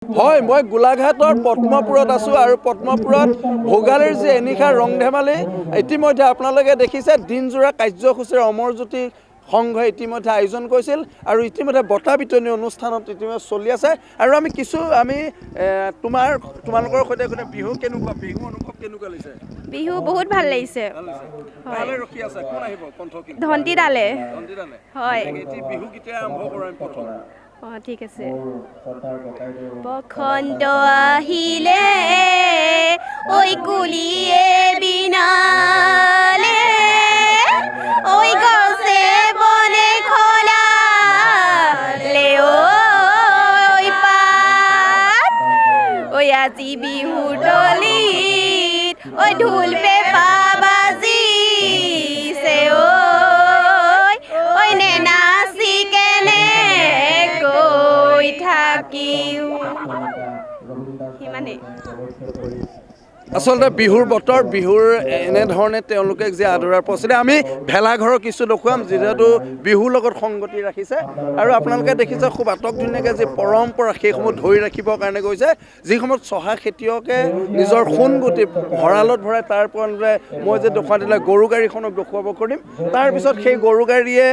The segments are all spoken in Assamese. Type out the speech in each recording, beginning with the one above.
হয়, মই গোলাঘাটৰ পদ্মপুৰত আছোঁ আৰু পদ্মপুৰত ভোগালীৰ যি এনিশা ৰং ধেমালি ইতিমধ্যে আপোনালোকে দেখিছে দিনজোৰা কাৰ্যসূচীৰ অমৰজ্যোতি সংঘই ইতিমধ্যে আয়োজন কৰিছিল আৰু ইতিমধ্যে বঁটা বিতৰণী অনুষ্ঠানত ইতিমধ্যে চলি আছে আৰু আমি তোমালোকৰ সৈতে বিহু কেনেকুৱা বিহু অনুভৱ কেনেকুৱা লাগিছে? বিহু বহুত ভাল লাগিছে। ভালে ৰখি আছে কোন আহিব কণ্ঠশিল্পী? ধন্তি দালে। হয়। এতিয়া বিহু কেতিয়া আৰম্ভ কৰিম প্ৰথম? ঠিক আছে। বসন্ত আহিলে ঐ কুলিয়ে বিনালে ঐ গছে বনে খলালে ঐ পাত ঐ আজি বিহুৰ দলিত ঐ ঢোল পেঁপা বাজিছে ঐ নে নাচি কেনে গৈ থাকিও সিমানেই। আচলতে বিহুৰ বতৰ বিহুৰ এনেধৰণে তেওঁলোকে যে আদৰাৰ প্ৰচেষ্টা আমি ভেলাঘৰৰ কিছু দেখুৱাম যিহেতু বিহুৰ লগত সংগতি ৰাখিছে আৰু আপোনালোকে দেখিছে খুব আটক ধুনীয়াকৈ যি পৰম্পৰা সেইসমূহ ধৰি ৰাখিবৰ কাৰণে গৈছে যিসমূহ চহা খেতিয়কে নিজৰ সোণগুটি ভঁৰালত ভৰাই তাৰ পৰা মই যে দেখুৱাই দিলে গৰু গাড়ীখনক দেখুৱাব কৰিম তাৰপিছত সেই গৰু গাড়ীয়ে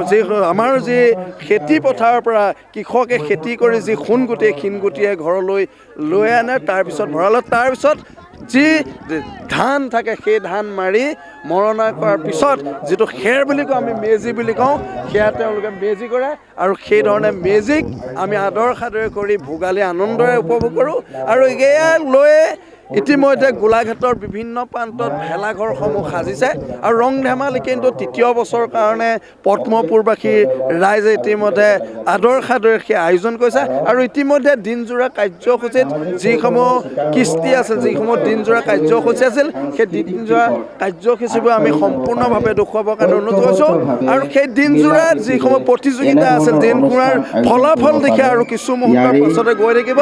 যি আমাৰ যি খেতি পথাৰৰ পৰা কৃষকে খেতি কৰি যি সোণগুটি শিনগুটিয়ে ঘৰলৈ লৈ আনে তাৰপিছত ভঁৰালত তাৰপিছত যি ধান থাকে সেই ধান মাৰি মৰণা কৰাৰ পিছত যিটো খেৰ বুলি কওঁ আমি মেজি বুলি কওঁ সেয়া তেওঁলোকে মেজি কৰে আৰু সেইধৰণে মেজিক আমি আদৰ সাদৰে কৰি ভোগালী আনন্দৰে উপভোগ কৰোঁ আৰু এয়া লৈ ইতিমধ্যে গোলাঘাটৰ বিভিন্ন প্ৰান্তত ভেলাঘৰসমূহ সাজিছে আৰু ৰং ধেমালি কিন্তু তৃতীয় বছৰৰ কাৰণে পদ্মপুৰবাসী ৰাইজে ইতিমধ্যে আদৰ সাদৰে সেই আয়োজন কৰিছে আৰু ইতিমধ্যে দিনজোৰা কাৰ্যসূচীত যিসমূহ কৃষ্টি আছিল যিসমূহ দিনজোৰা কাৰ্যসূচী আছিল সেই দিনজোৰা কাৰ্যসূচীবোৰ আমি সম্পূৰ্ণভাৱে দেখুৱাবৰ কাৰণে অনুৰোধ কৰিছোঁ আৰু সেই দিনজোৰাত যিসমূহ প্ৰতিযোগিতা আছিল দিনজোৰাৰ ফলাফল দেখি আৰু কিছু মুহূৰ্তৰ পাছতে গৈ থাকিব।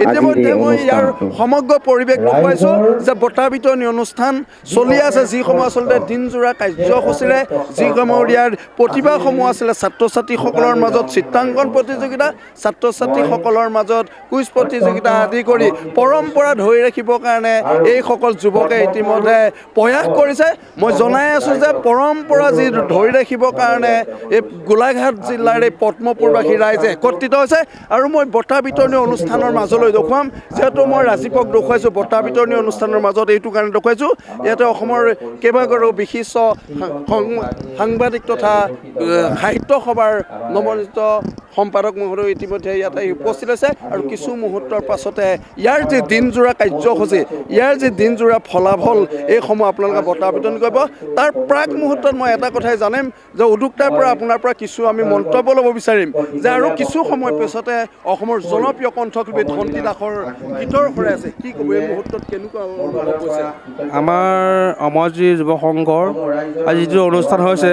ইতিমধ্যে মই ইয়াৰ সমগ্ৰ পৰিৱেশ দেখুৱাইছোঁ যে বঁটা বিতৰণী অনুষ্ঠান চলি আছে যিসমূহ আচলতে দিনজোৰা কাৰ্যসূচীৰে যিসমূহ ইয়াৰ প্ৰতিভাসমূহ আছিলে ছাত্ৰ ছাত্ৰীসকলৰ মাজত চিত্ৰাংকন প্ৰতিযোগিতা ছাত্ৰ ছাত্ৰীসকলৰ মাজত কুইজ প্ৰতিযোগিতা আদি কৰি পৰম্পৰা ধৰি ৰাখিবৰ কাৰণে এইসকল যুৱকে ইতিমধ্যে প্ৰয়াস কৰিছে। মই জনাই আছোঁ যে পৰম্পৰা যি ধৰি ৰাখিবৰ কাৰণে এই গোলাঘাট জিলাৰ এই পদ্মপুৰবাসী ৰাইজে একত্ৰিত হৈছে আৰু মই বঁটা বিতৰণী অনুষ্ঠানৰ মাজলৈ দেখুৱাম যিহেতু মই ৰাজীৱক দেখুৱাইছোঁ বঁটা বিতৰণী অনুষ্ঠানৰ মাজত এইটো কাৰণে দেখুৱাইছোঁ ইয়াতে অসমৰ কেইবাগৰাকীও বিশিষ্ট সাংবাদিক তথা সাহিত্য সভাৰ নৱনিযুক্ত সম্পাদক মহোদয় ইতিমধ্যে ইয়াতে উপস্থিত আছে আৰু কিছু মুহূৰ্তৰ পাছতে ইয়াৰ যি দিনজোৰা কাৰ্যসূচী ইয়াৰ যি দিনজোৰা ফলাফল এইসমূহ আপোনালোকে বঁটা বিতৰণ কৰিব। তাৰ প্ৰাক মুহূৰ্তত মই এটা কথাই জানিম যে উদ্যোক্তাৰ পৰা আপোনাৰ পৰা কিছু আমি মন্তব্য ল'ব বিচাৰিম যে আৰু কিছু সময় পিছতে অসমৰ জনপ্ৰিয় কণ্ঠশিল্পী ধন্তি দাসৰ গীতৰ সৰাই আছে কি ক'ব এই মুহূৰ্তত কেনেকুৱা অনুভৱ হৈছে? আমাৰ অমৰজ্যোতি যুৱ সংঘৰ আজি যিটো অনুষ্ঠান হৈছে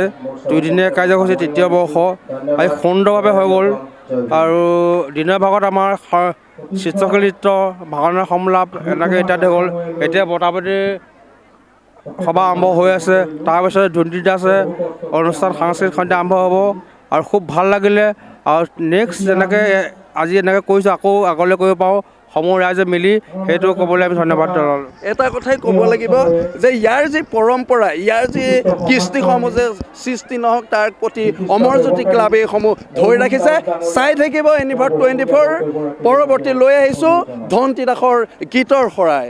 দুইদিনীয়া কাৰ্যসূচী তৃতীয় বৰ্ষ আজি সুন্দৰভাৱে হৈ গ'ল আৰু দিনৰ ভাগত আমাৰ চিত্ৰশীল নৃত্য ভাওনা সংলাপ এনেকৈ ইত্যাদি হ'ল এতিয়া বঁটাবতী সভা আৰম্ভ হৈ আছে তাৰপিছত ধন্তি দাসে অনুষ্ঠান সাংস্কৃতিক সন্ধ্যা আৰম্ভ হ'ব আৰু খুব ভাল লাগিলে আৰু নেক্সট যেনেকৈ আজি এনেকৈ কৰিছোঁ আকৌ আগলৈ কৰিব পাৰোঁ সমূহ ৰাইজে মিলি সেইটো ক'বলৈ আমি ধন্যবাদ জনালোঁ। এটা কথাই ক'ব লাগিব যে ইয়াৰ যি পৰম্পৰা ইয়াৰ যি কৃষ্টিসমূহ যে সৃষ্টি নহওক তাৰ প্ৰতি অমৰজ্যোতি ক্লাবে এইসমূহ ধৰি ৰাখিছে চাই থাকিব এনিভাৰ 24 পৰৱৰ্তী লৈ আহিছোঁ ধন্তি দাসৰ গীতৰ শৰাই।